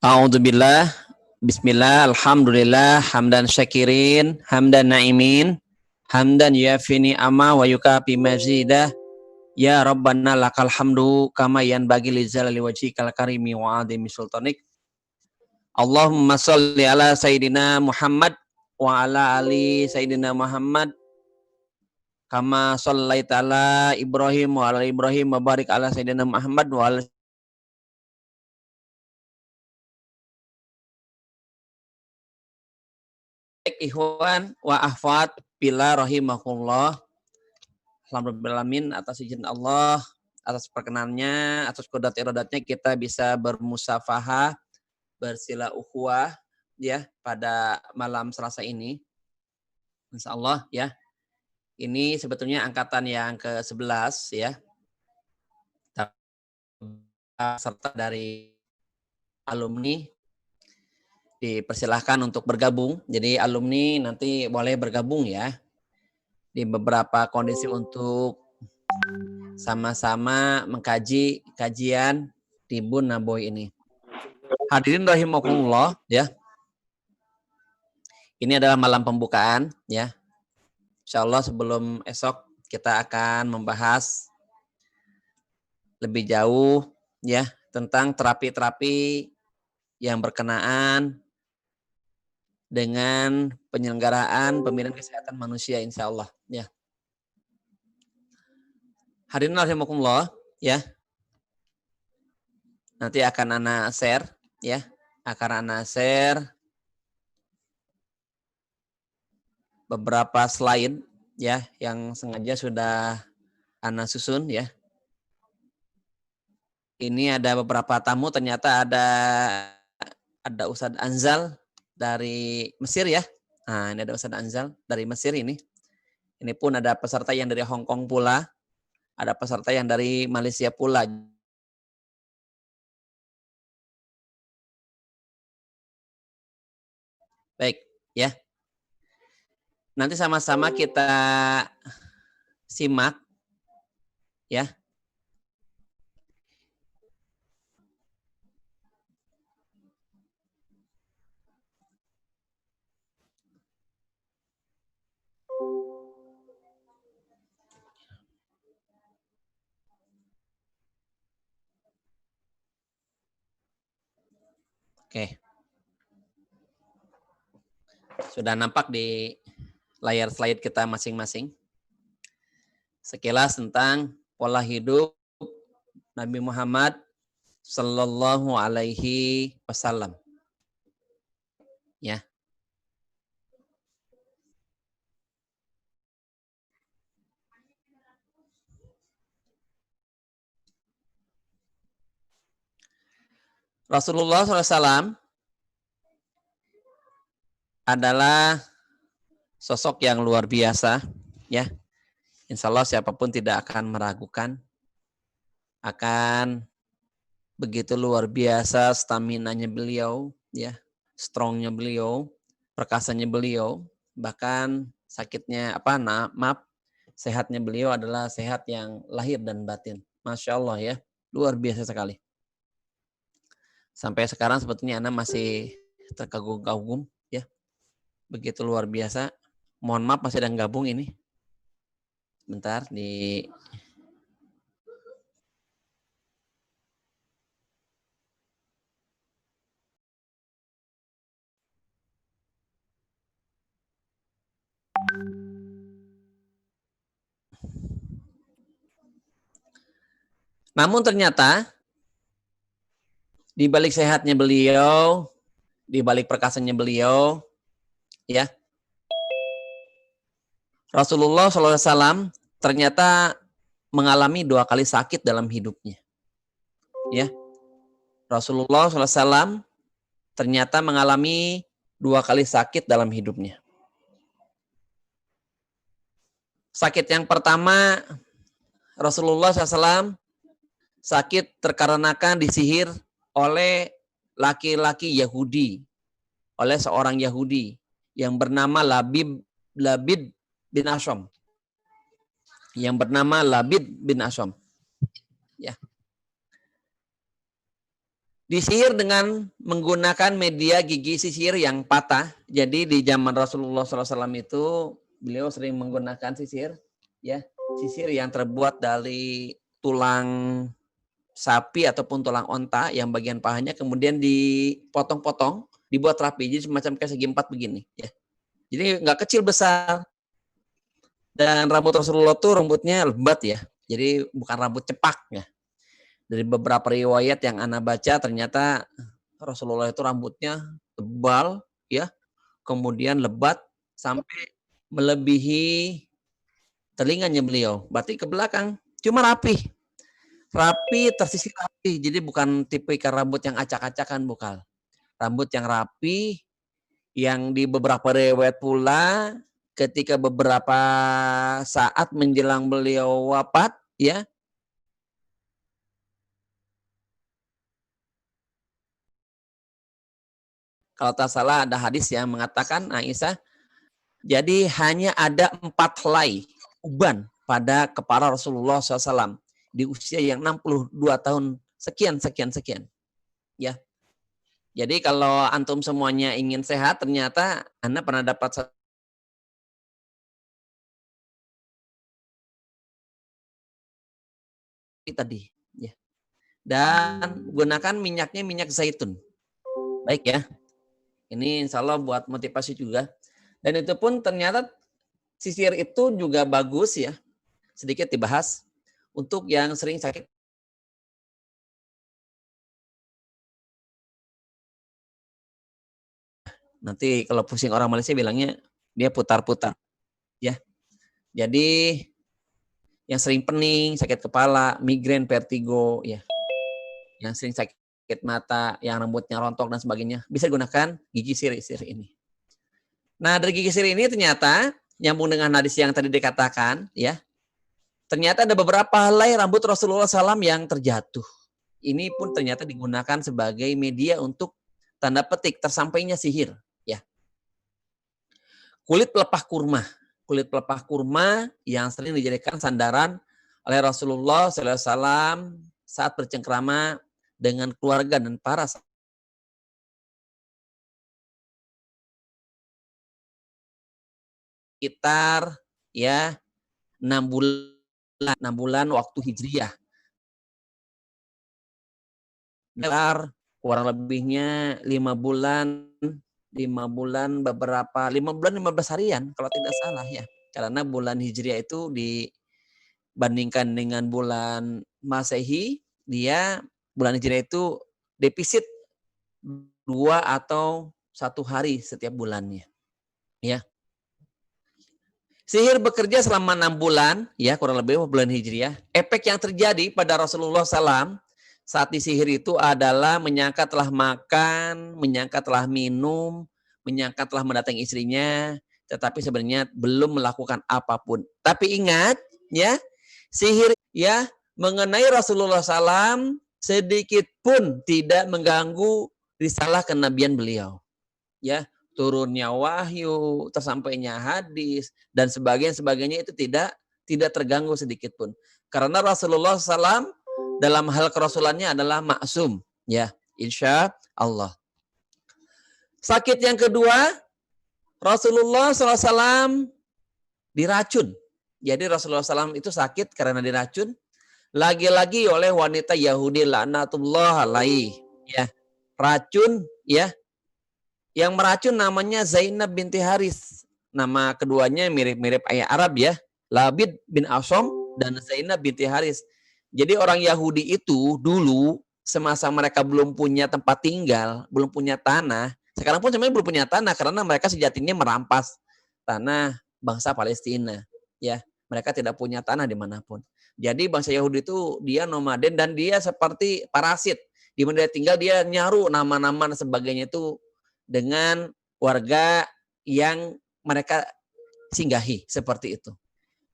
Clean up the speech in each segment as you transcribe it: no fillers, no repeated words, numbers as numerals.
A'udzubillah, bismillah, alhamdulillah, hamdan syakirin, hamdan na'imin, hamdan yafini amma wa yukafi mazidah, ya Rabbana lakal hamdu, kama yanbaghi li jalali wajhikal karimi wa adhimi sultanik. Allahumma salli ala Sayyidina Muhammad wa ala ali Sayyidina Muhammad, kama sallaita ala Ibrahim wa ala Ibrahim wa barik ala Sayyidina Muhammad wa ala ikhwan wa ahfad bila rahimakumullah. Alhamdulillah atas izin Allah, atas perkenannya, atas kodat irodatnya kita bisa bermusafahah, bersila ukhuwah ya pada malam Selasa ini. Insya Allah ya. Ini sebetulnya angkatan yang ke-11 ya. Serta dari alumni dipersilahkan untuk bergabung. Jadi alumni nanti boleh bergabung ya. Di beberapa kondisi untuk sama-sama mengkaji kajian Tibun Nabawi ini. Hadirin rahimakumullah ya. Ini adalah malam pembukaan ya. Insyaallah sebelum esok kita akan membahas lebih jauh ya tentang terapi-terapi yang berkenaan dengan penyelenggaraan pembinaan kesehatan manusia insyaallah ya. Hadirin rahimakumullah ya. Nanti akan ana share ya. Akan ana share beberapa slide ya yang sengaja sudah ana susun ya. Ini ada beberapa tamu, ternyata ada Ustadz Anzal dari Mesir ya. Nah, ini ada Ustadz Anzal dari Mesir ini. Ini pun ada peserta yang dari Hong Kong pula. Ada peserta yang dari Malaysia pula. Baik, ya. Nanti sama-sama kita simak ya. Oke. Sudah nampak di layar slide kita masing-masing. Sekilas tentang pola hidup Nabi Muhammad Sallallahu Alaihi Wasallam. Ya. Rasulullah SAW adalah sosok yang luar biasa, ya. Insya Allah siapapun tidak akan meragukan akan begitu luar biasa staminanya beliau, ya, strongnya beliau, perkasanya beliau, bahkan sakitnya sehatnya beliau adalah sehat yang lahir dan batin. Masya Allah ya, luar biasa sekali. Sampai sekarang sebetulnya Anda masih terkagum-kagum ya. Begitu luar biasa. Mohon maaf masih ada yang gabung ini. Bentar di Namun ternyata di balik sehatnya beliau, di balik perkasanya beliau, ya, Rasulullah SAW ternyata mengalami 2 kali sakit dalam hidupnya. Ya, Rasulullah SAW ternyata mengalami 2 kali sakit dalam hidupnya. Sakit yang pertama, Rasulullah SAW sakit terkarenakan disihir oleh laki-laki Yahudi, oleh seorang Yahudi yang bernama Labid bin Asyam. Yang bernama Labid bin Asyam. Ya. Disihir dengan menggunakan media gigi sisir yang patah. Jadi di zaman Rasulullah SAW itu beliau sering menggunakan sisir, ya, sisir yang terbuat dari tulang sapi ataupun tulang onta yang bagian pahanya kemudian dipotong-potong, dibuat rapi, jadi semacam kayak segi empat begini, ya. Jadi nggak kecil besar. Dan rambut Rasulullah tuh rambutnya lebat ya, jadi bukan rambut cepak ya. Dari beberapa riwayat yang ana baca ternyata Rasulullah itu rambutnya tebal ya, kemudian lebat sampai melebihi telinganya beliau. Berarti ke belakang cuma rapi. Rapi, tersisir rapi. Jadi bukan tipikal rambut yang acak-acakan bukan. Rambut yang rapi yang di beberapa riwayat pula ketika beberapa saat menjelang beliau wafat ya, kalau tak salah ada hadis yang mengatakan Aisyah, jadi hanya ada 4 helai uban pada kepala Rasulullah SAW di usia yang 62 tahun sekian sekian sekian ya. Jadi kalau antum semuanya ingin sehat ternyata Anda pernah dapat tadi ya. Dan gunakan minyaknya minyak zaitun. Baik ya. Ini insya Allah buat motivasi juga. Dan itu pun ternyata sisir itu juga bagus ya. Sedikit dibahas untuk yang sering sakit. Nanti kalau pusing orang Malaysia bilangnya dia putar-putar ya. Jadi yang sering pening, sakit kepala, migrain, vertigo ya. Yang sering sakit mata, yang rambutnya rontok dan sebagainya, bisa gunakan gigi sirih ini. Nah, dari gigi sirih ini ternyata nyambung dengan hadis yang tadi dikatakan ya. Ternyata ada beberapa helai rambut Rasulullah SAW yang terjatuh. Ini pun ternyata digunakan sebagai media untuk tanda petik tersampainya sihir. Ya, kulit pelepah kurma. Kulit pelepah kurma yang sering dijadikan sandaran oleh Rasulullah SAW saat bercengkrama dengan keluarga dan para sekitar ya 6 bulan waktu hijriyah. Kurang lebihnya 5 bulan 5 bulan 15 harian kalau tidak salah ya. Karena bulan Hijriah itu dibandingkan dengan bulan Masehi, dia bulan Hijriah itu defisit 2 atau 1 hari setiap bulannya. Ya. Sihir bekerja selama 6 bulan, ya kurang lebih bulan Hijriah. Efek yang terjadi pada Rasulullah SAW saat disihir itu adalah menyangka telah makan, menyangka telah minum, menyangka telah mendatangi istrinya, tetapi sebenarnya belum melakukan apapun. Tapi ingat, ya, sihir ya mengenai Rasulullah SAW sedikit pun tidak mengganggu risalah kenabian beliau. Ya, turunnya wahyu, tersampainya hadis dan sebagainya itu tidak terganggu sedikit pun. Karena Rasulullah SAW dalam hal kerasulannya adalah maksum, ya, insya Allah. Sakit yang kedua, Rasulullah SAW diracun. Jadi Rasulullah SAW itu sakit karena diracun, lagi-lagi oleh wanita Yahudi laknatullah alaih, ya, racun, ya. Yang meracun namanya Zainab binti Haris. Nama keduanya mirip-mirip ayah Arab ya. Labid bin Asom dan Zainab binti Haris. Jadi orang Yahudi itu dulu semasa mereka belum punya tempat tinggal, belum punya tanah. Sekarang pun sebenarnya belum punya tanah karena mereka sejatinya merampas tanah bangsa Palestina. Ya, mereka tidak punya tanah dimanapun. Jadi bangsa Yahudi itu dia nomaden dan dia seperti parasit. Di mana dia tinggal dia nyaru nama-nama dan sebagainya itu dengan warga yang mereka singgahi seperti itu.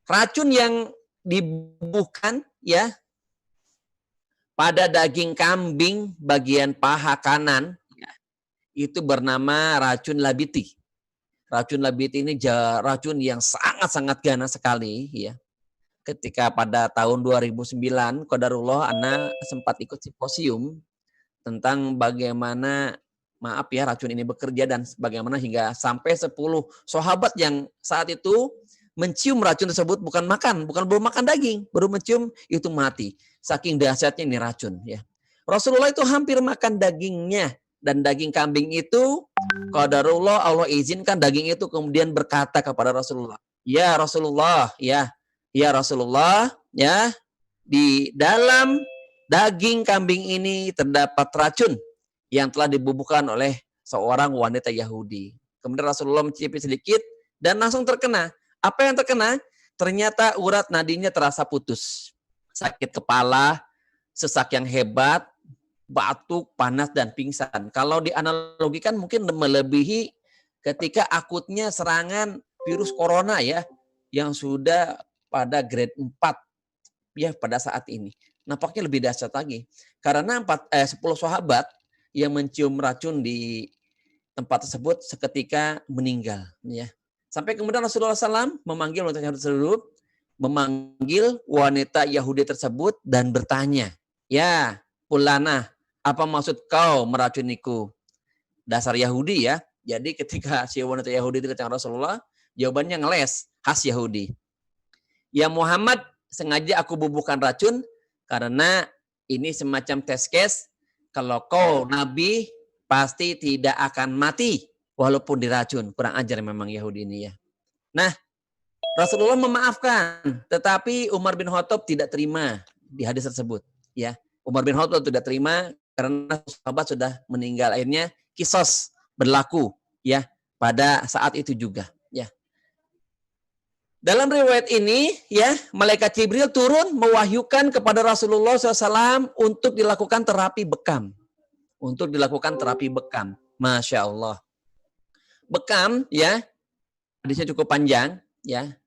Racun yang dibubuhkan ya pada daging kambing bagian paha kanan ya, itu bernama racun labiti. Racun labiti ini racun yang sangat-sangat ganas sekali ya. Ketika pada tahun 2009 qadarullah ana sempat ikut simposium tentang bagaimana, maaf ya, racun ini bekerja dan bagaimana hingga sampai 10 sahabat yang saat itu mencium racun tersebut, belum makan daging, baru mencium itu mati. Saking dahsyatnya ini racun ya. Rasulullah itu hampir makan dagingnya, dan daging kambing itu qadarullah Allah izinkan daging itu kemudian berkata kepada Rasulullah, "Ya Rasulullah, ya Rasulullah, ya, di dalam daging kambing ini terdapat racun yang telah dibubuhkan oleh seorang wanita Yahudi." Kemudian Rasulullah mencicipi sedikit dan langsung terkena. Apa yang terkena? Ternyata urat nadinya terasa putus. Sakit kepala, sesak yang hebat, batuk, panas, dan pingsan. Kalau dianalogikan mungkin melebihi ketika akutnya serangan virus corona ya, yang sudah pada grade 4 ya pada saat ini. Nampaknya lebih dahsyat lagi. Karena 10 sahabat yang mencium racun di tempat tersebut seketika meninggal. Ya. Sampai kemudian Rasulullah SAW memanggil wanita Yahudi tersebut dan bertanya, "Ya, Fulana, apa maksud kau meracuniku?" Dasar Yahudi ya. Jadi ketika si wanita Yahudi itu ketemu Rasulullah, jawabannya ngeles, khas Yahudi. "Ya Muhammad, sengaja aku bubuhkan racun karena ini semacam test case. Kalau kau Nabi, pasti tidak akan mati walaupun diracun." Kurang ajar memang Yahudi ini ya. Nah, Rasulullah memaafkan, tetapi Umar bin Khattab tidak terima di hadis tersebut. Ya, Umar bin Khattab tidak terima karena sahabat sudah meninggal. Akhirnya kisos berlaku ya pada saat itu juga. Ya. Dalam riwayat ini, ya, malaikat Jibril turun mewahyukan kepada Rasulullah SAW untuk dilakukan terapi bekam. Masya Allah. Bekam, ya, hadisnya cukup panjang, ya.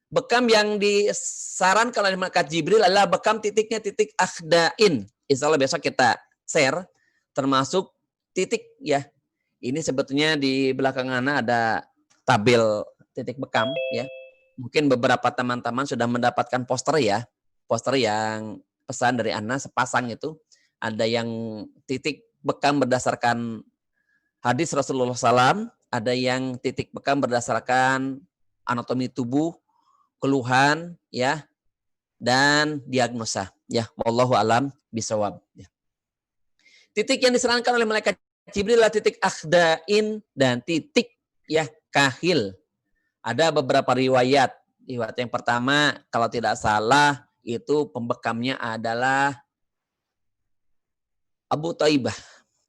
Bekam yang disarankan oleh malaikat Jibril adalah bekam titiknya titik akhdain. Insya Allah besok kita share, termasuk titik, ya. Ini sebetulnya di belakang Ana ada tabel titik bekam, ya. Mungkin beberapa teman-teman sudah mendapatkan poster ya. Poster yang pesan dari Ana sepasang itu. Ada yang titik bekam berdasarkan hadis Rasulullah SAW. Ada yang titik bekam berdasarkan anatomi tubuh, keluhan, ya, dan diagnosa. Ya, wallahu alam bisawab. Ya. Titik yang disarankan oleh malaikat Jibril adalah titik akhdain dan titik, ya, kahil. Ada beberapa riwayat. Riwayat yang pertama, kalau tidak salah, itu pembekamnya adalah Abu Thaibah.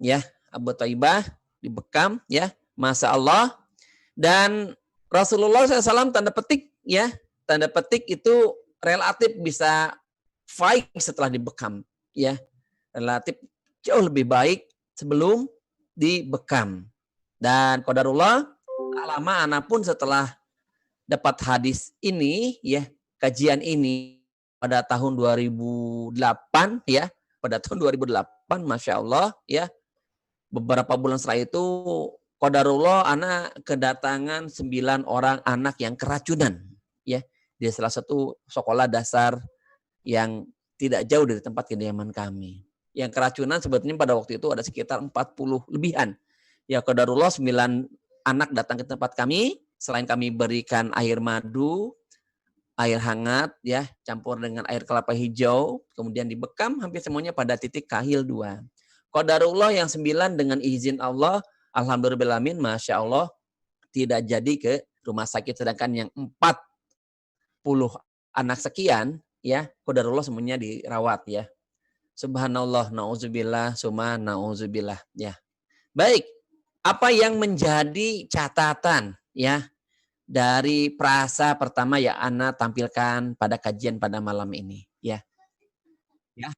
Ya, Abu Thaibah dibekam, ya, Masya Allah. Dan Rasulullah SAW tanda petik, ya, tanda petik itu relatif bisa baik setelah dibekam, ya, relatif jauh lebih baik sebelum dibekam. Dan qadarullah, lama Ana pun setelah dapat hadis ini, ya, kajian ini pada tahun 2008, ya, pada tahun 2008, Masya Allah, ya, beberapa bulan setelah itu qadarullah Ana kedatangan 9 orang anak yang keracunan, ya, di salah satu sekolah dasar yang tidak jauh dari tempat kediaman kami. Yang keracunan sebetulnya pada waktu itu ada sekitar 40 lebihan. Ya, qadarullah 9 anak datang ke tempat kami, selain kami berikan air madu, air hangat, ya, campur dengan air kelapa hijau, kemudian dibekam hampir semuanya pada titik kahil 2. Qadarullah yang 9 dengan izin Allah, alhamdulillahirrahmanirrahim, Masya Allah, tidak jadi ke rumah sakit. Sedangkan yang 40 anak sekian, ya, qadarullah semuanya dirawat, ya. Subhanallah, na'udzubillah, summa na'udzubillah, ya. Baik, apa yang menjadi catatan, ya, dari frasa pertama yang Ana tampilkan pada kajian pada malam ini, ya. Ya.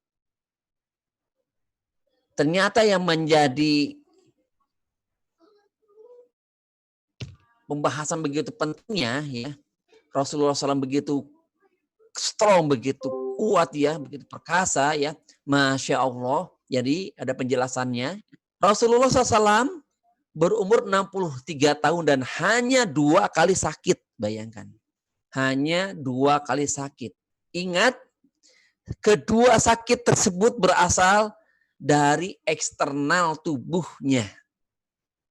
Ternyata yang menjadi pembahasan begitu pentingnya, ya, Rasulullah SAW begitu strong, begitu kuat, ya, begitu perkasa, ya, Masya Allah. Jadi ada penjelasannya. Rasulullah SAW berumur 63 tahun dan hanya 2 kali sakit, bayangkan. Hanya 2 kali sakit. Ingat, kedua sakit tersebut berasal dari eksternal tubuhnya.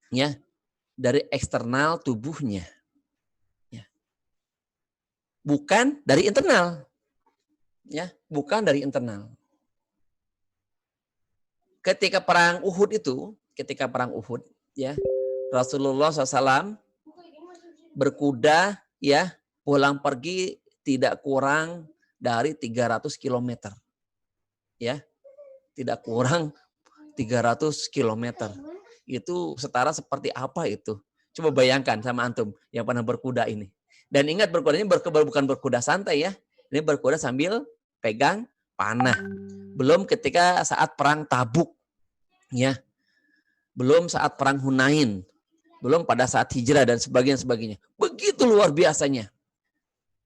Ya, dari eksternal tubuhnya. Ya. Bukan dari internal. Ya, bukan dari internal. Ketika perang Uhud itu, ya, Rasulullah SAW berkuda, ya, pulang pergi tidak kurang dari 300 km. Ya, tidak kurang 300 km. Itu setara seperti apa itu? Coba bayangkan sama antum yang pernah berkuda ini. Dan ingat berkudanya bukan berkuda santai ya. Ini berkuda sambil pegang panah. Belum ketika saat perang Tabuk. Ya. Belum saat perang Hunain. Belum pada saat hijrah dan sebagainya. Begitu luar biasanya.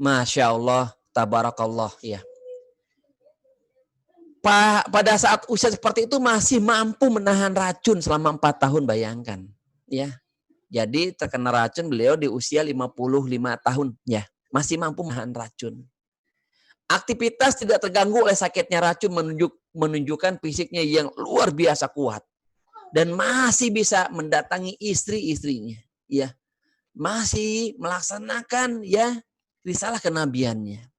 Masya Allah, tabarakallah. Ya. Pada saat usia seperti itu masih mampu menahan racun selama 4 tahun, bayangkan. Ya. Jadi terkena racun beliau di usia 55 tahun. Ya. Masih mampu menahan racun. Aktivitas tidak terganggu oleh sakitnya racun menunjukkan fisiknya yang luar biasa kuat. Dan masih bisa mendatangi istri-istrinya. Ya. Masih melaksanakan ya risalah kenabiannya.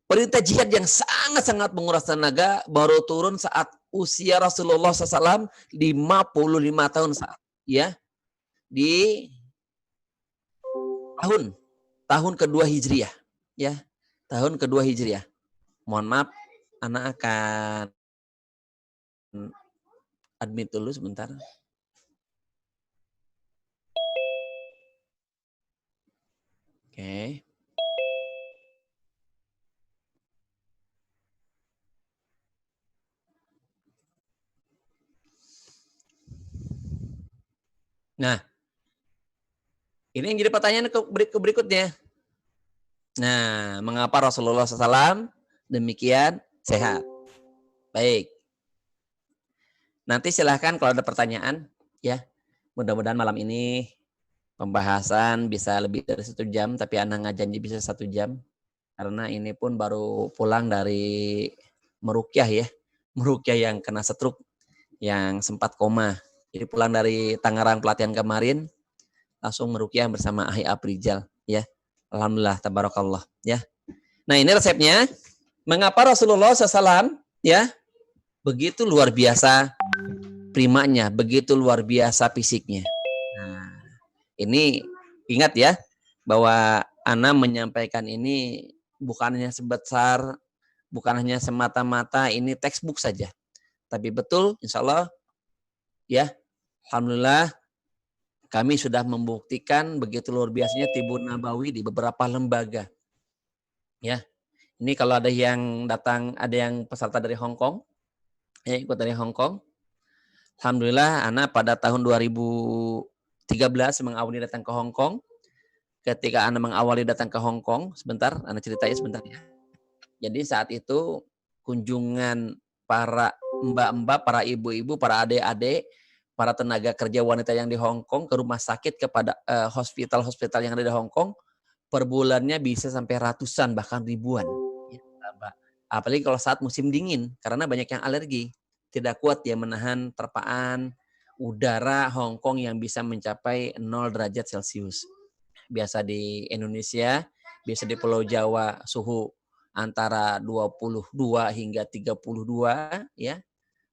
Perintah jihad yang sangat-sangat menguras tenaga baru turun saat usia Rasulullah SAW 55 tahun saat ya di tahun kedua Hijriah ya, tahun kedua Hijriah. Mohon maaf, anak akan admit dulu sebentar. Oke. Nah, ini yang jadi pertanyaan berikutnya. Nah, mengapa Rasulullah SAW demikian sehat? Baik. Nanti silahkan kalau ada pertanyaan, ya. Mudah-mudahan malam ini pembahasan bisa lebih dari 1 jam, tapi Ana nggak janji bisa 1 jam. Karena ini pun baru pulang dari merukyah ya. Merukyah yang kena stroke, yang sempat koma. Jadi pulang dari Tangerang pelatihan kemarin, langsung merukyah bersama Ahi Aprijal. Ya. Alhamdulillah, tabarakallah. Ya. Nah ini resepnya. Mengapa Rasulullah SAW ya begitu luar biasa primanya, begitu luar biasa fisiknya. Nah, ini ingat ya, bahwa Ana menyampaikan ini bukan hanya semata-mata ini textbook saja. Tapi betul, insya Allah, ya, alhamdulillah, kami sudah membuktikan begitu luar biasanya Tibun Nabawi di beberapa lembaga. Ya, ini kalau ada yang datang, ada yang peserta dari Hong Kong, ya ikut dari Hong Kong. Alhamdulillah, Ana pada tahun 2013 mengawali datang ke Hong Kong. Ketika Ana mengawali datang ke Hong Kong, sebentar, Ana ceritain sebentar ya. Jadi saat itu kunjungan para mbak-mbak, para ibu-ibu, para adik-adik, para tenaga kerja wanita yang di Hong Kong ke rumah sakit kepada hospital-hospital yang ada di Hong Kong, per bulannya bisa sampai ratusan bahkan ribuan. Apalagi kalau saat musim dingin, karena banyak yang alergi. Tidak kuat dia menahan terpaan udara Hong Kong yang bisa mencapai 0 derajat Celcius. Biasa di Indonesia, biasa di Pulau Jawa suhu antara 22 hingga 32 ya.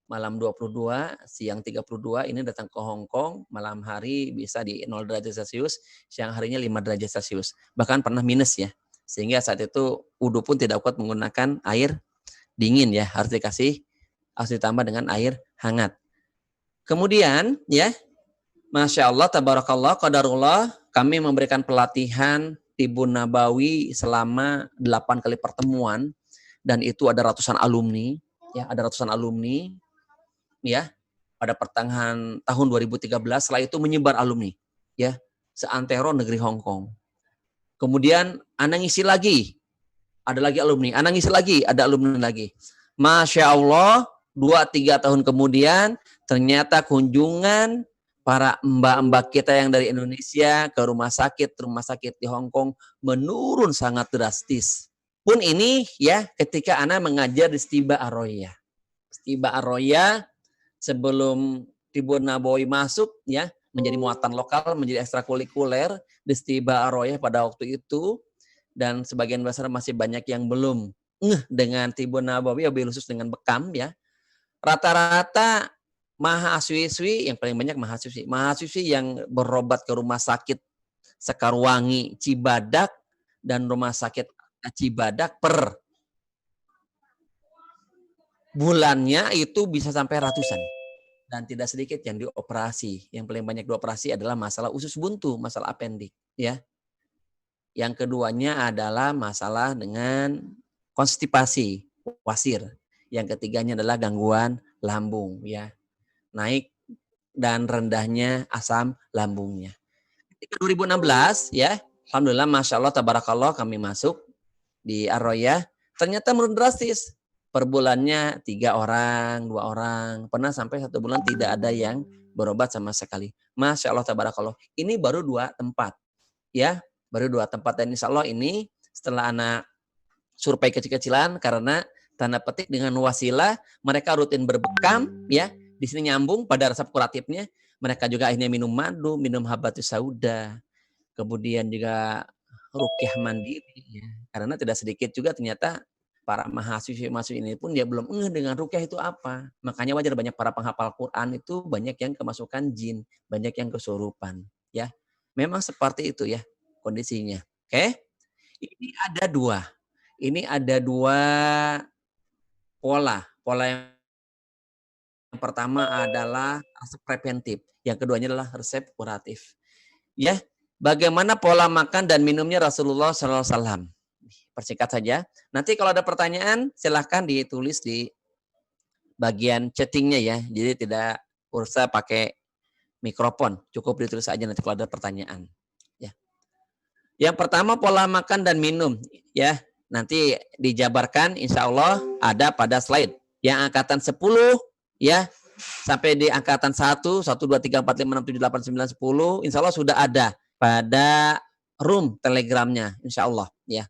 Malam 22, siang 32, ini datang ke Hong Kong, malam hari bisa di 0 derajat Celcius, siang harinya 5 derajat Celcius. Bahkan pernah minus ya. Sehingga saat itu wudu pun tidak kuat menggunakan air dingin ya, harus ditambah dengan air hangat. Kemudian ya, Masya Allah, tabarakallah, qadarullah, kami memberikan pelatihan Tibun Nabawi selama 8 kali pertemuan, dan itu ada ratusan alumni, ya, ya, pada pertengahan tahun 2013. Setelah itu menyebar alumni, ya, seantero negeri Hong Kong. Kemudian Ana ngisi lagi, ada lagi alumni, Ana ngisi lagi, ada alumni lagi. Masya Allah, 2-3 tahun kemudian ternyata kunjungan para mbak-mbak kita yang dari Indonesia ke rumah sakit di Hong Kong menurun sangat drastis. Pun ini ya ketika Ana mengajar di Stiba Arroya. Istiba Ar-Roya sebelum Tibun Nabawi masuk ya menjadi muatan lokal, menjadi ekstrakurikuler di Istiba Ar-Roya pada waktu itu, dan sebagian besar masih banyak yang belum dengan Tibun Nabawi, wabil khusus dengan bekam ya. Rata-rata mahasiswi yang paling banyak mahasiswi yang berobat ke rumah sakit Sekarwangi, Cibadak dan rumah sakit Cibadak per bulannya itu bisa sampai ratusan. Dan tidak sedikit yang dioperasi. Yang paling banyak dioperasi adalah masalah usus buntu, masalah apendik, ya. Yang keduanya adalah masalah dengan konstipasi, wasir. Yang ketiganya adalah gangguan lambung, ya. Naik dan rendahnya asam lambungnya. Ketika 2016, ya, alhamdulillah, masya Allah, tabarakallah, kami masuk di Ar-Royah, ternyata menurun drastis. Per bulannya 3 orang, 2 orang. Pernah sampai 1 bulan tidak ada yang berobat sama sekali. Masya Allah, tabarakallah. Ini baru 2 tempat. Ya, baru 2 tempat. Dan insya Allah ini setelah anak survei kecil-kecilan, karena tanda petik dengan wasilah, mereka rutin berbekam, ya. Di sini nyambung pada resep kuratifnya. Mereka juga akhirnya minum madu, minum habatus sauda. Kemudian juga rukyah mandiri, ya. Karena tidak sedikit juga ternyata para mahasiswa ini pun dia belum dengan rukyah itu apa. Makanya wajar banyak para penghafal Quran itu banyak yang kemasukan jin, banyak yang kesurupan, ya. Memang seperti itu ya kondisinya. Oke? Ini ada dua. Ini ada 2 pola. Pola yang pertama adalah resep preventif, yang keduanya adalah resep kuratif. Ya, bagaimana pola makan dan minumnya Rasulullah SAW? Persingkat saja. Nanti kalau ada pertanyaan, silahkan ditulis di bagian chattingnya ya. Jadi tidak usah pakai mikrofon, cukup ditulis aja nanti kalau ada pertanyaan. Ya. Yang pertama pola makan dan minum, ya. Nanti dijabarkan, insya Allah ada pada slide. Yang angkatan 10, ya, sampai di angkatan 1, 1, 2, 3, 4, 5, 6, 7, 8, 9, 10, insya Allah sudah ada pada room telegramnya, insya Allah, ya.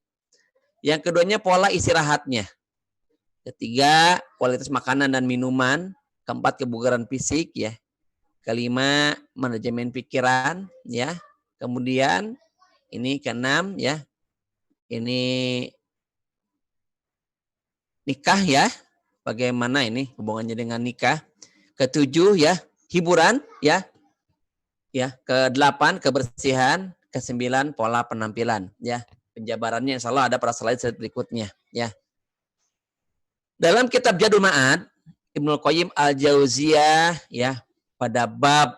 Yang keduanya pola istirahatnya. Ketiga, kualitas makanan dan minuman. Keempat, kebugaran fisik, ya. Kelima, manajemen pikiran, ya. Kemudian ini keenam, ya. Ini nikah, ya. Bagaimana ini hubungannya dengan nikah? Ketujuh, ya, hiburan, ya. Ya, ke-8 kebersihan, ke-9 pola penampilan, ya. Penjabarannya insya Allah ada pada slide berikutnya, ya. Dalam kitab Zadul Ma'ad, Ibnu Qayyim Al-Jauziyah, ya, pada bab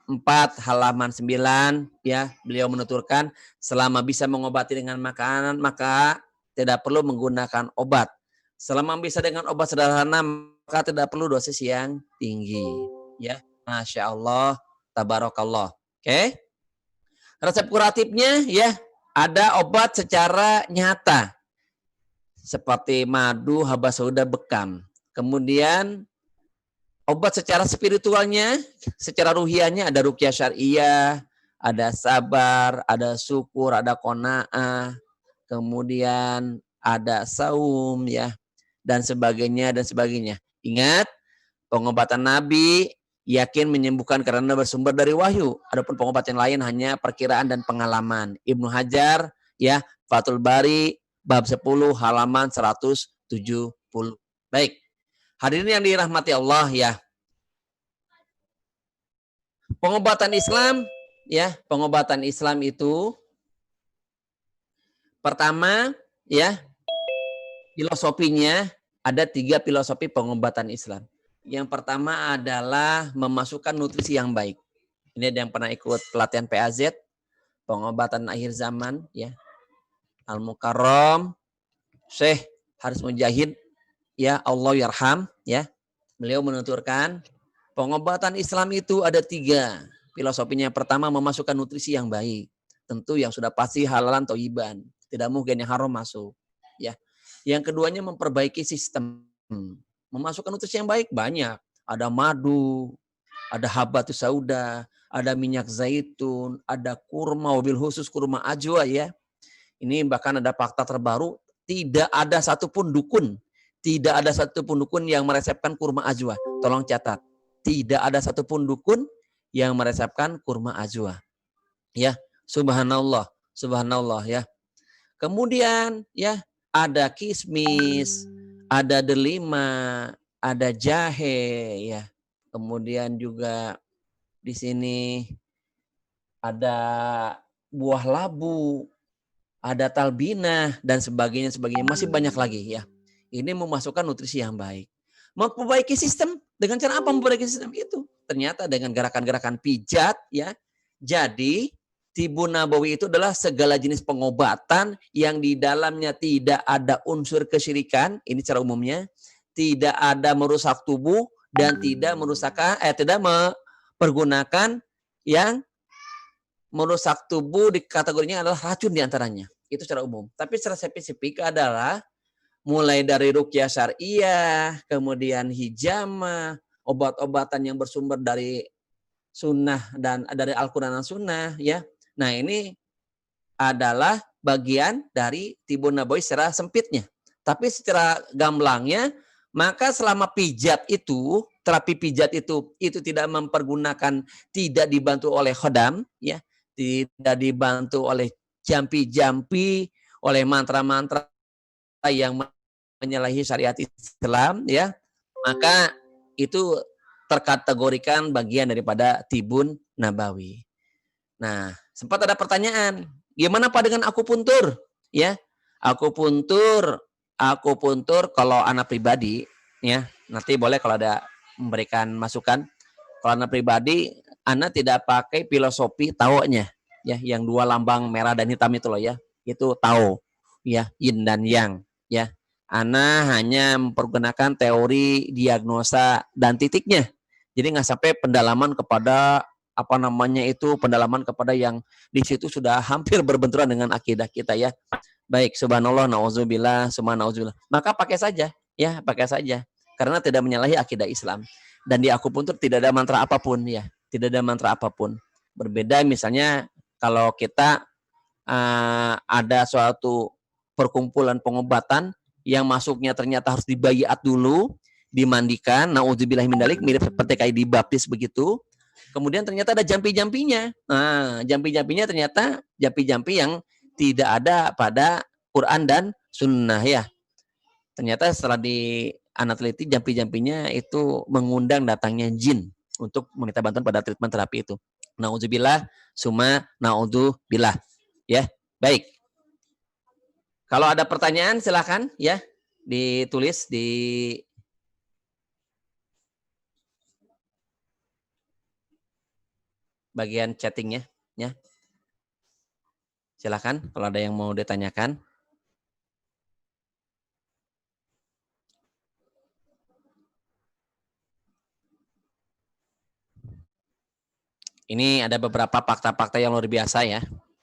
4 halaman 9, ya, beliau menuturkan selama bisa mengobati dengan makanan maka tidak perlu menggunakan obat. Selama bisa dengan obat sederhana maka tidak perlu dosis yang tinggi, ya. Masya Allah, tabarakallah. Oke. Resep kuratifnya, ya, ada obat secara nyata seperti madu, habas sauda, bekam. Kemudian obat secara spiritualnya, secara ruhiahnya ada ruqyah syariah, ada sabar, ada syukur, ada qanaah, kemudian ada saum, ya, dan sebagainya dan sebagainya. Ingat, pengobatan Nabi yakin menyembuhkan karena bersumber dari wahyu. Adapun pengobatan lain hanya perkiraan dan pengalaman. Ibnu Hajar, ya, Fathul Bari bab 10 halaman 170. Baik. Hadirin yang dirahmati Allah, ya. Pengobatan Islam, ya, pengobatan Islam itu pertama, ya, filosofinya ada 3 filosofi pengobatan Islam. Yang pertama adalah memasukkan nutrisi yang baik. Ini ada yang pernah ikut pelatihan PAZ, pengobatan akhir zaman, ya. Al-Mukarram, Syekh Haris Mujahid, ya, Allah yarham, ya. Beliau menuturkan pengobatan Islam itu ada 3 filosofinya. Yang pertama memasukkan nutrisi yang baik. Tentu yang sudah pasti halalan thayyiban. Tidak mungkin yang haram masuk, ya. Yang keduanya memperbaiki sistem. Memasukkan nutrisi yang baik banyak. Ada madu, ada habatus sauda, ada minyak zaitun, ada kurma, wabil khusus kurma ajwa, ya. Ini bahkan ada fakta terbaru, tidak ada satupun dukun, Tidak ada satupun dukun yang meresepkan kurma ajwa. Tolong catat. Tidak ada satupun dukun yang meresepkan kurma ajwa. Ya, subhanallah, subhanallah ya. Kemudian ya ada kismis, ada delima, ada jahe ya. Kemudian juga di sini ada buah labu, ada talbinah dan sebagainya sebagainya. Masih banyak lagi ya. Ini memasukkan nutrisi yang baik. Memperbaiki sistem dengan cara apa memperbaiki sistem itu? Ternyata dengan gerakan-gerakan pijat ya. Jadi Tibun Nabawi itu adalah segala jenis pengobatan yang di dalamnya tidak ada unsur kesyirikan, ini secara umumnya, tidak ada merusak tubuh dan tidak tidak mempergunakan yang merusak tubuh di kategorinya adalah racun diantaranya. Itu secara umum. Tapi secara spesifik adalah mulai dari ruqyah syariah, kemudian hijamah, obat-obatan yang bersumber dari sunnah dan dari Al-Quran dan sunnah. Ya. Nah ini adalah bagian dari Tibun Nabawi secara sempitnya. Tapi secara gamblangnya, maka selama pijat itu, terapi pijat itu tidak mempergunakan, tidak dibantu oleh khodam, ya, tidak dibantu oleh jampi-jampi, oleh mantra-mantra yang menyalahi syariat Islam, ya, maka itu terkategorikan bagian daripada Tibun Nabawi. Nah, sempat ada pertanyaan, gimana Pak dengan akupuntur? Ya, akupuntur kalau anak pribadi, ya, nanti boleh kalau ada memberikan masukan. Kalau anak pribadi, anak tidak pakai filosofi taonya, ya, yang dua lambang merah dan hitam itu loh ya, itu tao, ya, yin dan yang, ya. Anak hanya mempergunakan teori diagnosa dan titiknya. Jadi nggak sampai pendalaman kepada pendalaman kepada yang di situ sudah hampir berbenturan dengan akidah kita ya. Baik, subhanallah, nauzubillah, subhanallah. Maka pakai saja, ya, pakai saja. Karena tidak menyalahi akidah Islam. Dan di akupuntur tidak ada mantra apapun ya, tidak ada mantra apapun. Berbeda misalnya kalau kita ada suatu perkumpulan pengobatan yang masuknya ternyata harus dibayat dulu, dimandikan, naudzubillah min dzalik, mirip seperti kayak dibaptis begitu. Kemudian ternyata ada jampi-jampinya. Nah, jampi-jampinya ternyata jampi-jampi yang tidak ada pada Quran dan Sunnah ya. Ternyata setelah anak teliti, jampi-jampinya itu mengundang datangnya jin untuk meminta bantuan pada treatment terapi itu. Nauzubillah, summa naudzubillah. Ya, baik. Kalau ada pertanyaan silakan ya ditulis di bagian chattingnya ya. Silakan kalau ada yang mau ditanyakan. Ini ada beberapa fakta-fakta yang luar biasa ya.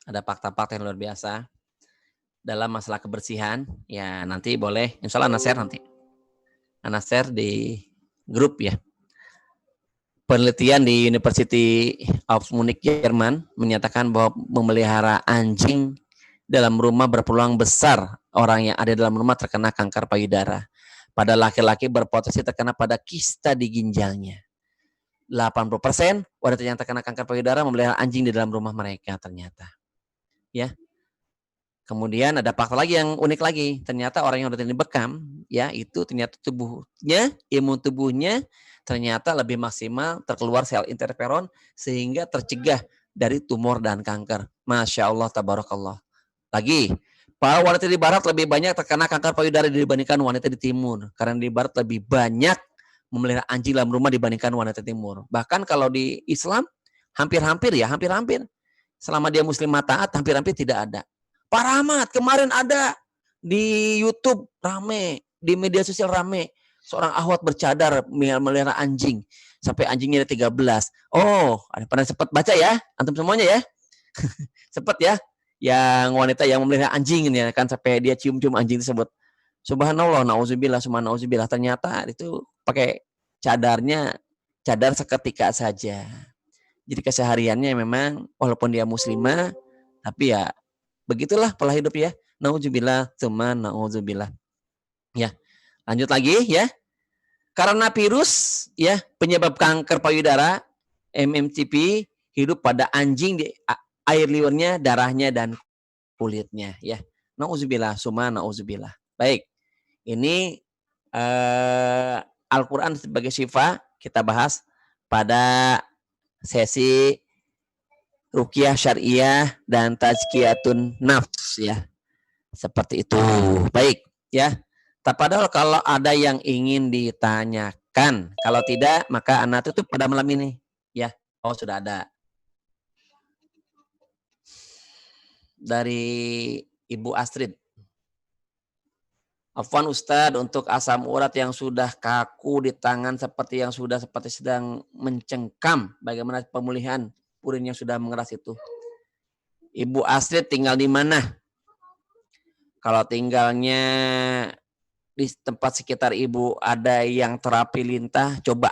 Ada fakta-fakta yang luar biasa dalam masalah kebersihan. Ya nanti boleh, insya Allah Ana share di grup ya. Penelitian di University of Munich, Jerman menyatakan bahwa memelihara anjing dalam rumah berpeluang besar orang yang ada dalam rumah terkena kanker payudara. Pada laki-laki berpotensi terkena pada kista di ginjalnya. 80% wanita yang terkena kanker payudara memelihara anjing di dalam rumah mereka ternyata. Ya. Kemudian ada fakta lagi yang unik lagi. Ternyata orang yang rutin dibekam, ya, itu ternyata imun tubuhnya ternyata lebih maksimal terkeluar sel interferon sehingga tercegah dari tumor dan kanker. Masya Allah, tabarakallah. Lagi, para wanita di barat lebih banyak terkena kanker payudara dibandingkan wanita di timur. Karena di barat lebih banyak memelihara anjing dalam rumah dibandingkan wanita timur. Bahkan kalau di Islam, hampir-hampir. Selama dia muslimah taat, hampir-hampir tidak ada. Pak Rahmat, kemarin ada di YouTube rame, di media sosial rame. Seorang ahwat bercadar melihara anjing. Sampai anjingnya ada 13. Oh, ada pernah sempat baca ya? Antum semuanya ya? Sempat ya? Yang wanita yang memelihara anjing ini kan sampai dia cium-cium anjing tersebut. Subhanallah, nauzubillah, subhanallah. Ternyata itu pakai cadar seketika saja. Jadi kesehariannya memang walaupun dia muslimah, tapi ya begitulah pola hidup ya. Nauzubillah, tsumma nauzubillah. Ya. Lanjut lagi ya. Karena virus ya penyebab kanker payudara MMTP hidup pada anjing di air liurnya, darahnya dan kulitnya ya. Nauzubillah, summa nauzubillah. Baik. Ini Al-Qur'an sebagai syifa kita bahas pada sesi ruqyah syariah dan tazkiyatun nafs ya. Seperti itu. Baik ya. Padahal kalau ada yang ingin ditanyakan, kalau tidak maka anak tutup pada malam ini ya. Oh, sudah ada. Dari Ibu Astrid. Afwan Ustadz, untuk asam urat yang sudah kaku di tangan seperti yang sudah seperti sedang mencengkam, bagaimana pemulihan purin yang sudah mengeras itu? Ibu Astrid tinggal di mana? Kalau tinggalnya di tempat sekitar ibu ada yang terapi lintah, coba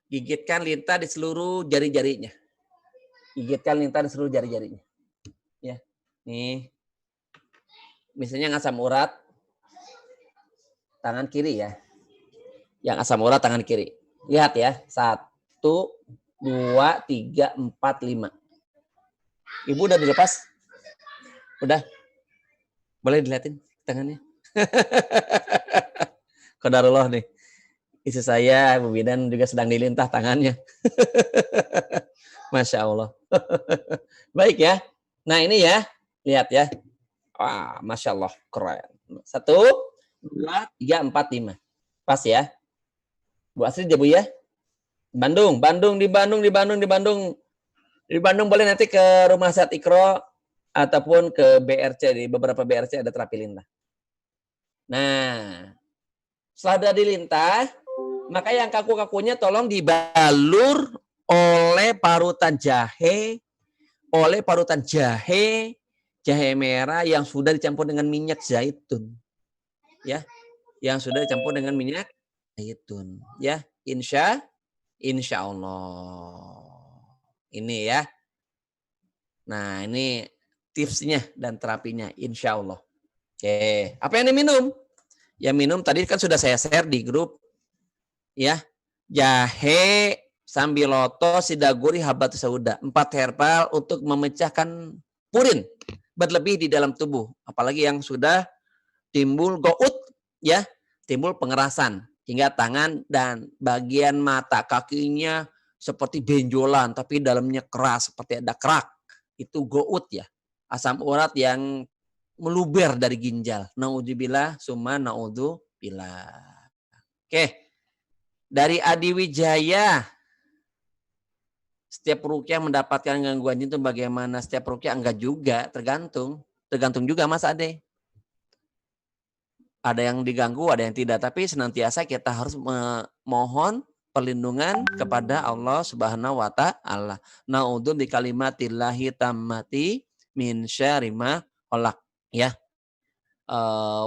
gigitkan lintah di seluruh jari-jarinya. Gigitkan lintah di seluruh jari-jarinya. Ya, nih. Misalnya asam urat tangan kiri ya. Yang asam urat tangan kiri. Lihat ya. 1, 2, 3, 4, 5. Ibu udah dilepas? Udah? Boleh dilihatin tangannya? Qadarullah nih. Istri saya, Bu Bidan juga sedang dilintah tangannya. Masya Allah. Baik ya. Nah ini ya. Lihat ya. Wah, Masya Allah, keren. 1, 2, 3, 4, 5. Pas ya. Bu Astrid ya Bu ya. Bandung boleh nanti ke Rumah Sakit Ikro ataupun ke BRC, di beberapa BRC ada terapi lintah. Nah, setelah ada dilintah, maka yang kaku-kakunya tolong dibalur oleh parutan jahe, jahe merah yang sudah dicampur dengan minyak zaitun. Ya, yang sudah dicampur dengan minyak zaitun. Ya, insya Allah. Ini ya. Nah, ini tipsnya dan terapinya, insya Allah. Oke, apa yang diminum? Yang minum tadi kan sudah saya share di grup. Ya, jahe, sambiloto, sidaguri, habatus sauda. 4 herbal untuk memecahkan purin berlebih di dalam tubuh, apalagi yang sudah timbul gout ya, timbul pengerasan hingga tangan dan bagian mata kakinya seperti benjolan tapi dalamnya keras seperti ada kerak, itu gout ya, asam urat yang meluber dari ginjal. Naudzubillah summa naudzubillah. Oke, dari Adi Wijaya, setiap ruqyah mendapatkan gangguan itu bagaimana? Setiap ruqyah enggak juga, tergantung juga Mas Ade. Ada yang diganggu, ada yang tidak, tapi senantiasa kita harus memohon perlindungan kepada Allah Subhanahu wa taala. Na'udzu bi kalimatillahi tammati min syarri ma khalaq ya.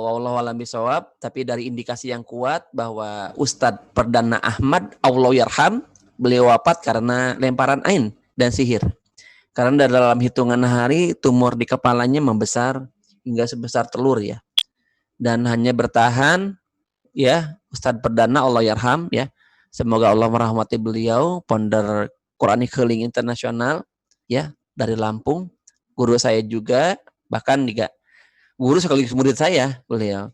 Wallahu a'lam bishawab, tapi dari indikasi yang kuat bahwa Ustadz Perdana Ahmad Allah yarham, beliau wafat karena lemparan ain dan sihir. Karena dalam hitungan hari tumor di kepalanya membesar hingga sebesar telur ya. Dan hanya bertahan ya, Ustadz Perdana Allah yarham ya. Semoga Allah merahmati beliau, founder Quranic Healing International ya, dari Lampung. Guru saya juga, bahkan juga guru sekaligus murid saya beliau.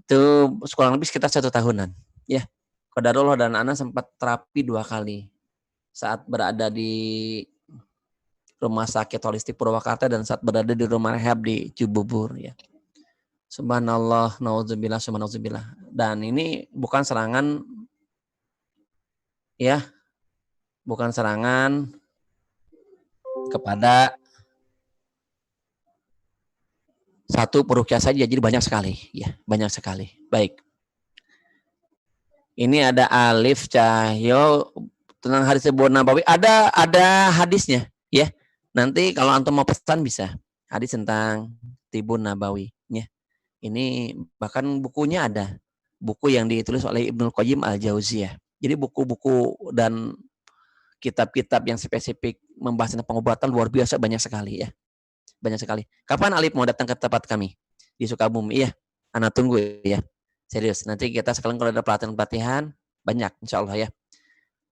Itu kurang lebih sekitar 1 tahunan ya. Qadarullah dan anak sempat terapi 2 kali. Saat berada di Rumah Sakit Holistik Purwakarta dan saat berada di rumah rehab di Cibubur ya. Subhanallah, nauzubillah, subhanallah. Dan ini bukan serangan ya. Bukan serangan kepada satu peruqyah saja, jadi banyak sekali ya, banyak sekali. Baik. Ini ada Alif Cahyo tentang hadis Nabawi, ada hadisnya ya. Nanti kalau antum mau pesan bisa. Hadis tentang Tibun Nabawi ya. Ini bahkan bukunya ada. Buku yang ditulis oleh Ibnu Qayyim Al-Jauziyah. Jadi buku-buku dan kitab-kitab yang spesifik membahas tentang pengobatan luar biasa, banyak sekali ya. Banyak sekali. Kapan Alif mau datang ke tempat kami? di Sukabumi. Iya, Ana tunggu ya. Serius, nanti kita sekalian kalau ada pelatihan-pelatihan, banyak insya Allah ya.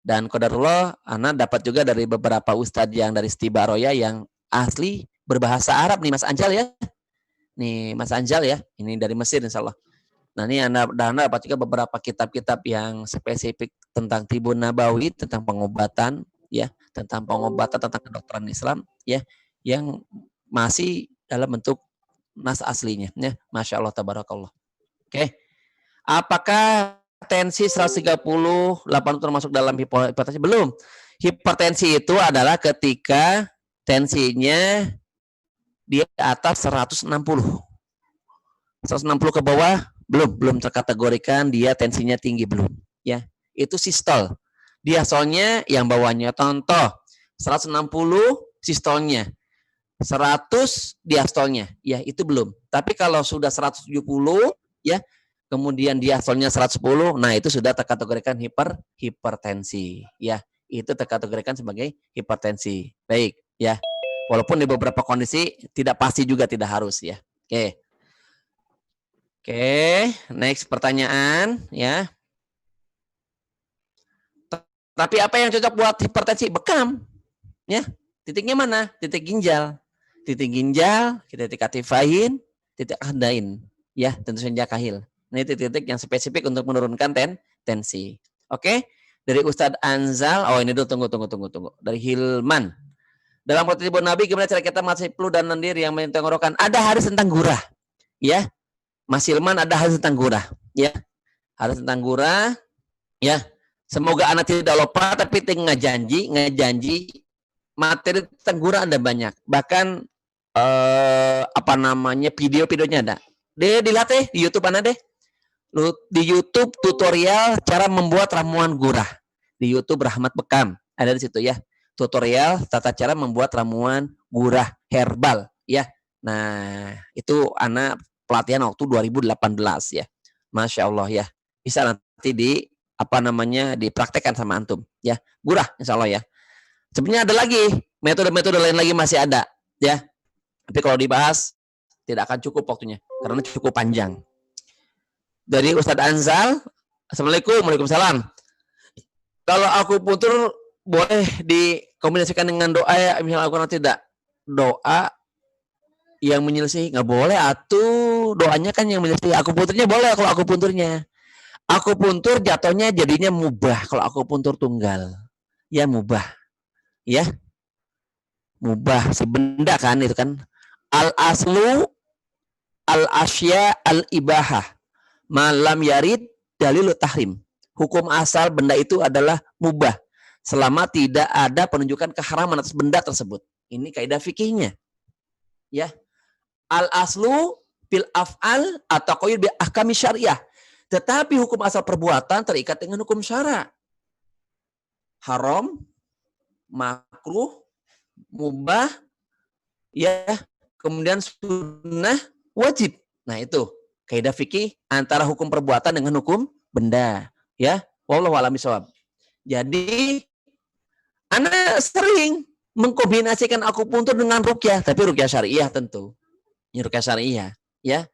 Dan qadarullah, Ana dapat juga dari beberapa ustadz yang dari Stibaroya yang asli berbahasa Arab nih Mas Anjal ya. Nih Mas Anjal ya, ini dari Mesir insya Allah. Nah ini Anda dapat juga beberapa kitab-kitab yang spesifik tentang Tibun Nabawi, tentang pengobatan, ya, tentang pengobatan, tentang kedokteran Islam, ya, yang masih dalam bentuk nas aslinya, ya, Masya Allah, tabarakallah. Oke, apakah tensi 130, 80 termasuk dalam hipertensi? Belum. Hipertensi itu adalah ketika tensinya di atas 160. 160 ke bawah belum terkategorikan dia tensinya tinggi, belum ya, itu sistol. Diastolnya yang bawahnya contoh 160 sistolnya, 100 diastolnya ya, itu belum. Tapi kalau sudah 170 ya, kemudian diastolnya 110, nah itu sudah terkategorikan hipertensi ya, itu terkategorikan sebagai hipertensi. Baik ya, walaupun di beberapa kondisi tidak pasti juga, tidak harus ya. Oke, next pertanyaan ya. Tapi apa yang cocok buat hipertensi? Bekam. Ya. Titiknya mana? Titik ginjal. Titik ginjal, titik katifain, titik ahdain. Ya, tentu saja kahil. Nah, itu titik yang spesifik untuk menurunkan tensi. Oke. Dari Ustadz Anzal. Oh, ini dulu tunggu. Dari Hilman. Dalam khotbah Ibu Nabi, gimana cara kita masih flu dan lendir yang mentenggorokan? Ada hadis tentang gurah. Ya. Mas Hilman, ada hadis tentang gurah. Ya. Hadis tentang gurah. Ya. Semoga anak tidak lupa, tapi tinggal ngejanji materi tentang gurah ada banyak. Bahkan video-videonya ada. Dilihat deh di YouTube mana deh. Di YouTube tutorial cara membuat ramuan gurah. Di YouTube Rahmat Bekam ada di situ ya. Tutorial tata cara membuat ramuan gurah herbal ya. Nah, itu anak pelatihan waktu 2018 ya. Masya Allah ya. Bisa nanti dipraktekkan sama antum ya. Gurah insya Allah ya. Sebenarnya ada lagi metode-metode lain lagi masih ada ya. Tapi kalau dibahas tidak akan cukup waktunya karena cukup panjang. Dari Ustadz Anzal, Assalamualaikum, waalaikumsalam. Kalau akupuntur boleh dikombinasikan dengan doa ya, misalnya aku nanti tidak doa yang menyelesaikan, nggak boleh atuh, doanya kan yang menyelesaikan. Akupunturnya boleh kalau akupunturnya. Akupuntur jatuhnya jadinya mubah kalau akupuntur tunggal. Ya mubah. Ya. Mubah sebenda kan itu kan. Al-aslu al-asya al-ibahah. Malam yarid dalil tahrim. Hukum asal benda itu adalah mubah selama tidak ada penunjukan keharaman atas benda tersebut. Ini kaidah fikihnya. Ya. Al-aslu fil af'al atau qayyid bi ahkami syariah. Tetapi hukum asal perbuatan terikat dengan hukum syara. Haram, makruh, mubah, ya, kemudian sunnah, wajib. Nah itu kaidah fikih antara hukum perbuatan dengan hukum benda. Ya, wallahu a'lam bishawab. Jadi, Anda sering mengkombinasikan akupuntur dengan ruqyah, tapi ruqyah syariah tentu. Ini ruqyah syariah, ya.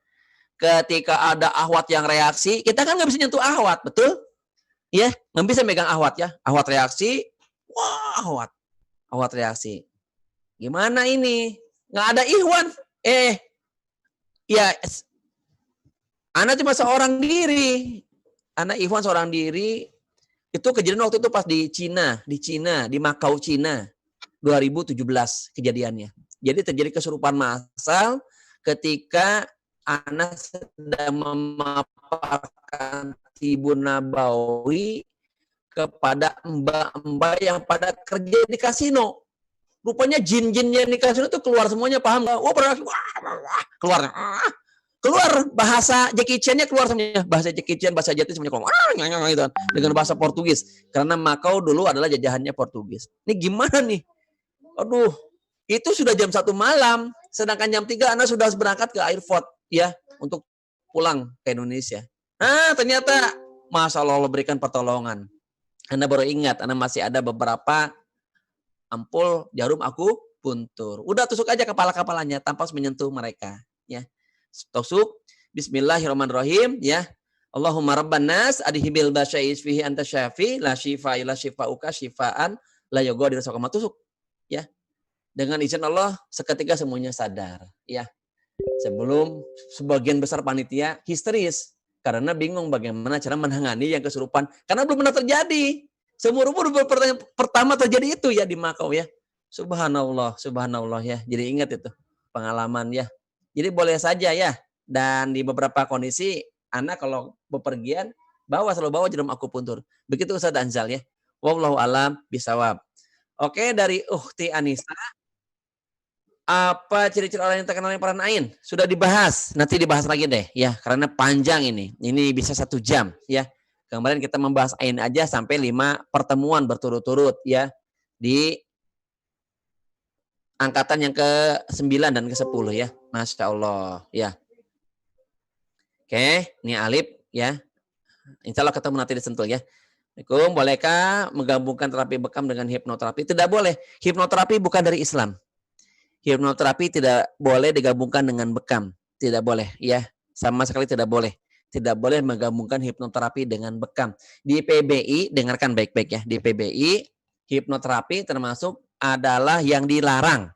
Ketika ada ahwat yang reaksi, kita kan nggak bisa nyentuh ahwat, betul? Ya, nggak bisa megang ahwat ya. Ahwat reaksi, wah ahwat reaksi. Gimana ini? Nggak ada ihwan. Ya, Ana cuma seorang diri. Ana ihwan seorang diri. Itu kejadian waktu itu pas di Cina, di Makau, Cina. 2017 kejadiannya. Jadi terjadi kesurupan massal ketika Ana sedang memaparkan Tibun Nabawi kepada mbak-mbak yang pada kerja di kasino. Rupanya jin-jinnya di kasino itu keluar semuanya, paham nggak? Keluar bahasa Jackie Chan-nya keluar semuanya. Bahasa Jackie Chan, bahasa Jati semuanya keluar. Gitu, dengan bahasa Portugis. Karena Makau dulu adalah jajahannya Portugis. Ini gimana nih? Aduh, itu sudah jam 1 malam. Sedangkan jam 3 Anda sudah berangkat ke airport ya untuk pulang ke Indonesia. Nah, ternyata Masya Allah berikan pertolongan. Anda baru ingat, Anda masih ada beberapa ampul jarum akupuntur. Udah tusuk aja kepala-kepalanya tanpa menyentuh mereka. Ya, tusuk. Bismillahirrahmanirrahim, ya. Allahumma rabban nas adhibil basyais fihi anta syafi la syifa illa syifauka syifaan la yughadiru saqama, tusuk. Ya. Dengan izin Allah seketika semuanya sadar, ya. Sebelum sebagian besar panitia histeris karena bingung bagaimana cara menangani yang kesurupan karena belum pernah terjadi. Seumur umur pertama terjadi itu ya di Makau ya. Subhanallah, subhanallah ya. Jadi ingat itu pengalaman ya. Jadi boleh saja ya. Dan di beberapa kondisi anak kalau bepergian selalu bawa jarum akupuntur. Begitu Ustaz Anzal ya. Wallahu alam bisawab. Oke, dari Ukhti Anissa, apa ciri-ciri orang yang terkenal dengan peran ain? Sudah dibahas, nanti dibahas lagi deh ya, karena panjang ini. Ini bisa 1 jam ya. Kemarin kita membahas ain aja sampai 5 pertemuan berturut-turut ya di angkatan yang ke-9 dan ke-10 ya. Masya Allah ya. Oke, ini Alif ya. Insya Allah ketemu nanti di Sentul ya. Assalamualaikum, bolehkah menggabungkan terapi bekam dengan hipnoterapi? Tidak boleh. Hipnoterapi bukan dari Islam. Hipnoterapi tidak boleh digabungkan dengan bekam. Tidak boleh ya. Sama sekali tidak boleh. Tidak boleh menggabungkan hipnoterapi dengan bekam. Di PBI, dengarkan baik-baik ya. Di PBI, hipnoterapi termasuk adalah yang dilarang.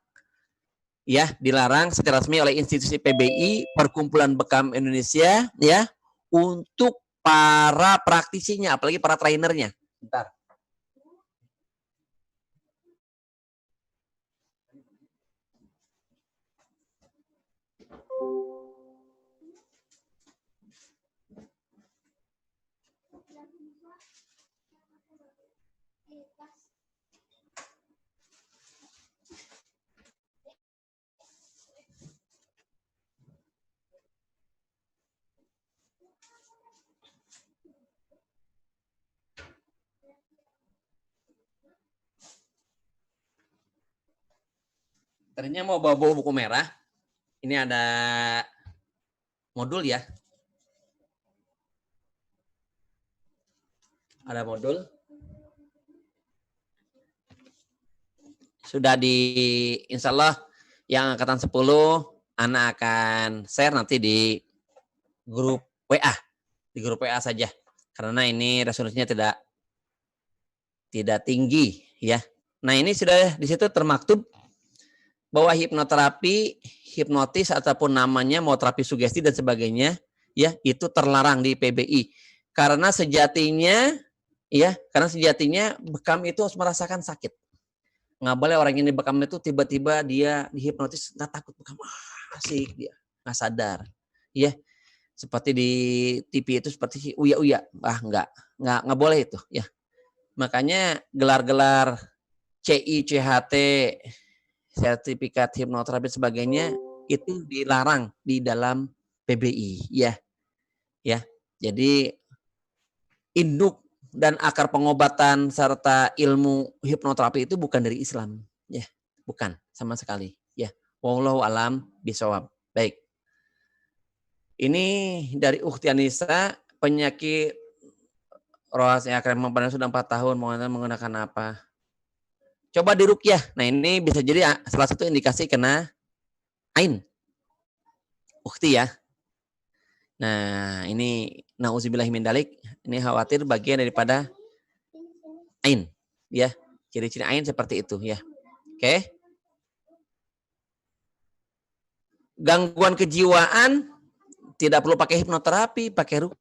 Ya, dilarang secara resmi oleh institusi PBI, Perkumpulan Bekam Indonesia, ya, untuk para praktisinya, apalagi para trainernya. Bentar. Ternyata mau bawa buku merah. Ini ada modul ya. Ada modul. Sudah insya Allah yang angkatan 10 anak akan share nanti di grup WA. Di grup WA saja. Karena ini resolusinya tidak tinggi ya. Nah, ini sudah di situ termaktub bahwa hipnoterapi, hipnotis ataupun namanya mau terapi sugesti dan sebagainya ya, itu terlarang di PBI. Karena sejatinya bekam itu harus merasakan sakit. Nggak boleh orang ini bekam itu tiba-tiba dia dihipnotis nggak takut bekam, asik dia nggak sadar, ya seperti di TV itu seperti uya-uya, nggak boleh itu ya. Makanya gelar-gelar CI, CHT, sertifikat hipnoterapi sebagainya itu dilarang di dalam PBI ya. Ya. Jadi induk dan akar pengobatan serta ilmu hipnoterapi itu bukan dari Islam ya. Bukan sama sekali ya. Wallahu alam bisawab. Baik. Ini dari Ukhti Anissa, penyakit roasnya krem sudah 4 tahun, menggunakan apa? Coba diruqyah. Nah, ini bisa jadi salah satu indikasi kena ain. Ukhti ya. Nah, ini nauzubillahi min dalik. Ini khawatir bagian daripada ain, ya. Ciri-ciri ain seperti itu, ya. Oke. Gangguan kejiwaan tidak perlu pakai hipnoterapi, pakai ruqyah.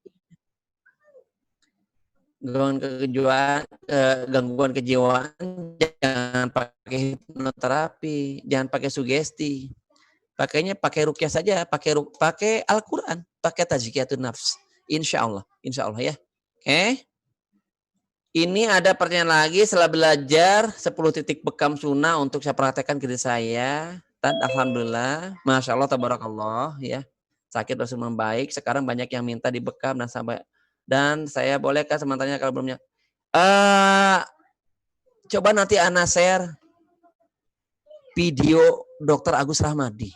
Gangguan kejiwaan jangan pakai hipnoterapi, jangan pakai sugesti. Pakainya pakai ruqyah saja, pakai Al-Qur'an, pakai tazkiyatun nafs. Insya Allah ya. Oke. Ini ada pertanyaan lagi, setelah belajar 10 titik bekam sunnah untuk saya praktekkan ke diri saya. Dan alhamdulillah, masya Allah, tabarakallah ya. Sakit terus membaik. Sekarang banyak yang minta dibekam dan saya bolehkah sementara kalau belumnya? Coba nanti Ana share video Dr. Agus Rahmadi.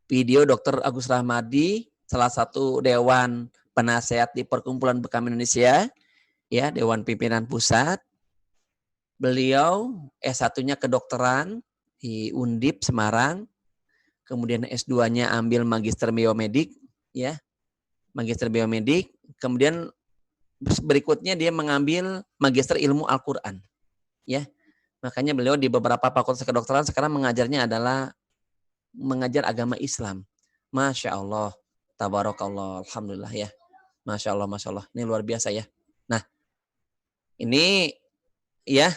Video Dr. Agus Rahmadi, salah satu dewan penasehat di Perkumpulan Bekam Indonesia, ya, Dewan Pimpinan Pusat. Beliau S1-nya kedokteran di Undip Semarang. kemudian S2-nya ambil magister biomedik, ya, magister biomedik, kemudian berikutnya dia mengambil magister ilmu Al-Quran, ya. Makanya beliau di beberapa fakultas kedokteran sekarang mengajarnya adalah mengajar agama Islam. Masya Allah, tabarakallah, alhamdulillah ya. Masya Allah, masya Allah. Ini luar biasa ya. Nah, ini ya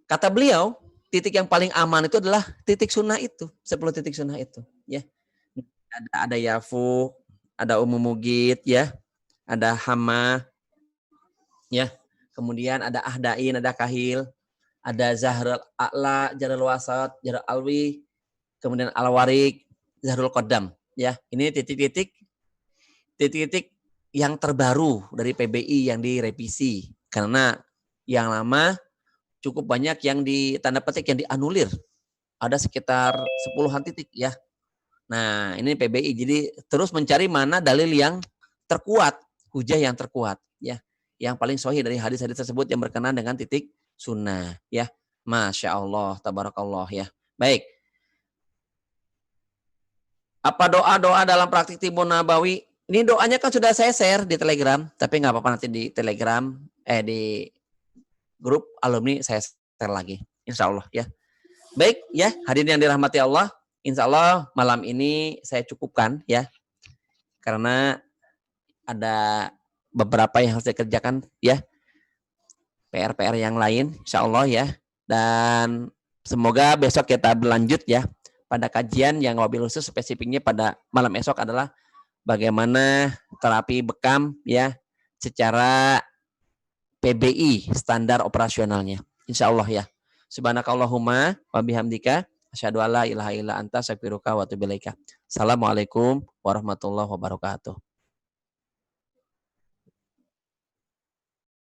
kata beliau titik yang paling aman itu adalah titik sunnah itu, 10 titik sunnah itu. Ya, ada Yafu, ada Umumugit, ya, ada Hama, ya, kemudian ada Ahdain, ada Kahil, ada Zahrul A'la, Jarul Wasat, Jarul Alwi, kemudian Al-Warik, Zahrul Qadam. Ya, ini titik-titik yang terbaru dari PBI yang direvisi. Karena yang lama cukup banyak yang di tanda petik yang dianulir. Ada sekitar 10-an titik ya. Nah, ini PBI. Jadi terus mencari mana dalil yang terkuat, hujah yang terkuat ya. Yang paling sahih dari hadis-hadis tersebut yang berkenaan dengan titik sunnah ya. Masya Allah, tabarakallah ya. Baik. Apa doa-doa dalam praktik timbun nabawi? Ini doanya kan sudah saya share di Telegram, tapi nggak apa-apa nanti di Telegram, di grup alumni saya share lagi. Insya Allah ya. Baik ya, hadirin yang dirahmati Allah. Insya Allah malam ini saya cukupkan ya. Karena ada beberapa yang harus dikerjakan ya. PR-PR yang lain insya Allah ya. Dan semoga besok kita berlanjut ya. Pada kajian yang wabil khusus spesifiknya pada malam esok adalah bagaimana terapi bekam ya secara PBI standar operasionalnya. Insya Allah ya. Subhanakallahumma wa bihamdika asyhadu alla ilaha illa anta astaghfiruka wa atubu ilaika. Assalamualaikum warahmatullahi wabarakatuh.